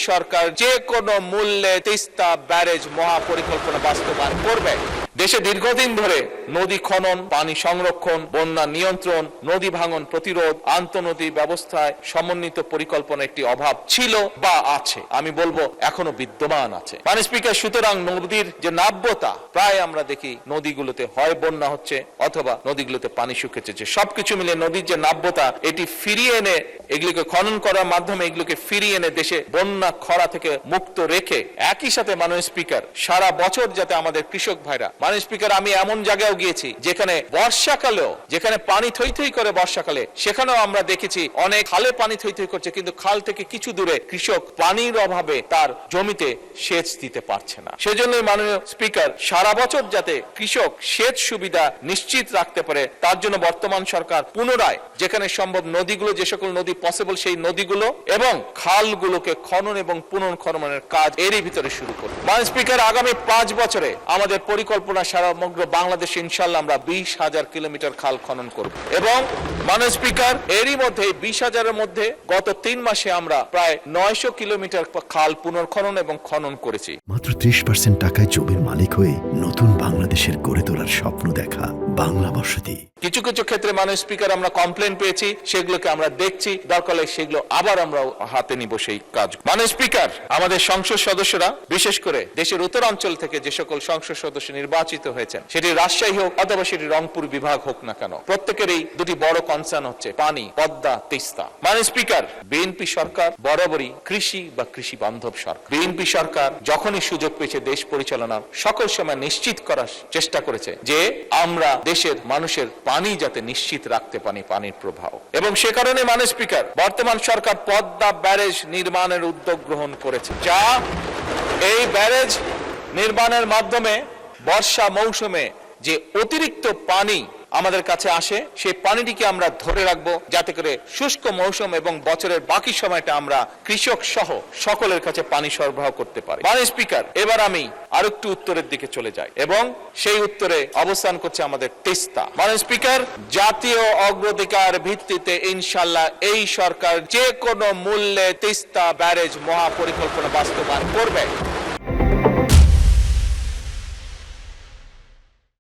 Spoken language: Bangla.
সরকার যে কোনো মূল্যে তিস্তা ব্যারেজ মহাপরিকল্পনা বাস্তবায়ন করবে। দেশে দীর্ঘদিন ধরে নদী খনন, পানি সংরক্ষণ, বন্যা নিয়ন্ত্রণ, নদী ভাঙন প্রতিরোধ, আন্তঃনদী ব্যবস্থায় সমন্বিত পরিকল্পনার একটি অভাব ছিল বা আছে, আমি বলবো এখনো বিদ্যমান আছে। মাননীয় স্পিকার, সুতরাং নদীর যে নাব্যতা, প্রায় আমরা দেখি নদীগুলোতে হয় বন্যা হচ্ছে অথবা নদীগুলোতে পানি শুকিয়েছে। সবকিছু মিলে নদীর যে নাব্যতা, এটি ফিরিয়ে এনে, এগুলিকে খনন করার মাধ্যমে এগুলোকে ফিরিয়ে এনে দেশে বন্যা খরা থেকে মুক্ত রেখে, একই সাথে মাননীয় স্পিকার সারা বছর যাতে আমাদের কৃষক ভাইরা, মাননীয় স্পিকার, আমি এমন জায়গায়ও গিয়েছি যেখানে বর্ষাকালেও, যেখানে পানি থই থই করে বর্ষাকালে, সেখানেও আমরা দেখেছি অনেক খালে পানি থই থই করছে, কিন্তু খাল থেকে কিছু দূরে কৃষক পানির অভাবে তার জমিতে সেচ দিতে পারছে না। সেজন্যই মাননীয় স্পিকার, সারা বছর যাতে কৃষক সেচ সুবিধা নিশ্চিত রাখতে পারে, তার জন্য বর্তমান সরকার পুনরায় যেখানে সম্ভব নদীগুলো, যে সকল নদী পসিবল সেই নদীগুলো এবং খালগুলোকে খনন এবং পুনর্খননের কাজ এরই ভিতরে শুরু করবে। মাননীয় স্পিকার, আগামী 5 বছরে আমাদের পরিকল্পনা সমগ্র বাংলাদেশে ইনশাআল্লাহ আমরা 20,000 কিলোমিটার খাল খনন করব। এবং মাননীয় স্পিকার, এরই মধ্যে 20,000-এর মধ্যে গত 3 মাসে আমরা প্রায় 900 কিলোমিটার খাল পুনর্খনন এবং খনন করেছি। মাত্র 30% টাকায় জমির মালিক হয়ে নতুন বাংলাদেশের গড়ে তোলার স্বপ্ন দেখা বাংলা বসতি। কিছু কিছু ক্ষেত্রে মাননীয় স্পিকার আমরা কমপ্লেন পেয়েছি, সেগুলোকে আমরা দেখছি, দরকার হলে সেগুলো আবার আমরা হাতে নিব সেই কাজ। মাননীয় স্পিকার, আমাদের সংসদ সদস্যরা, বিশেষ করে দেশের উত্তরাঞ্চল থেকে যে সকল সংসদ সদস্য নির্বাচিত হয়েছেন, সেটি রাজশাহী হোক অথবা সেটি রংপুর বিভাগ হোক না কেন, প্রত্যেকেরই দুটি বড় কনসার্ন হচ্ছে পানি, পদ্মা, তিস্তা। মাননীয় স্পিকার, বিএনপি সরকার বরাবরই কৃষি বা কৃষি বান্ধব সরকার। বিএনপি সরকার যখনই সুযোগ পেয়েছে দেশ পরিচালনার, সকল সময় নিশ্চিত করার চেষ্টা করেছে যে আমরা দেশের মানুষের পানি যাতে নিশ্চিত রাখতে পারি, পানির প্রবাহ। এবং সে কারণে মাননীয় স্পিকার, বর্তমান সরকার পদ্মা ব্যারেজ নির্মাণের উদ্যোগ গ্রহণ করেছে, যা এই ব্যারেজ নির্মাণের মাধ্যমে বর্ষা মৌসুমে যে অতিরিক্ত পানি আমাদের কাছে আসে, সেই পানিটিকে আমরা ধরে রাখবো, যাতে করে শুষ্ক মৌসুম এবং বছরের বাকি সময়টা আমরা কৃষক সহ সকলের কাছে পানি সরবরাহ করতে পারি। মাননীয় স্পিকার, এবার আমি আরেকটু উত্তরের দিকে চলে যাই এবং সেই উত্তরে অবস্থান করছে আমাদের তিস্তা। মাননীয় স্পিকার, জাতীয় অগ্রাধিকার ভিত্তিতে ইনশাআল্লাহ এই সরকার যে কোনো মূল্যে তিস্তা ব্যারেজ মহাপরিকল্পনা বাস্তবায়ন করবে।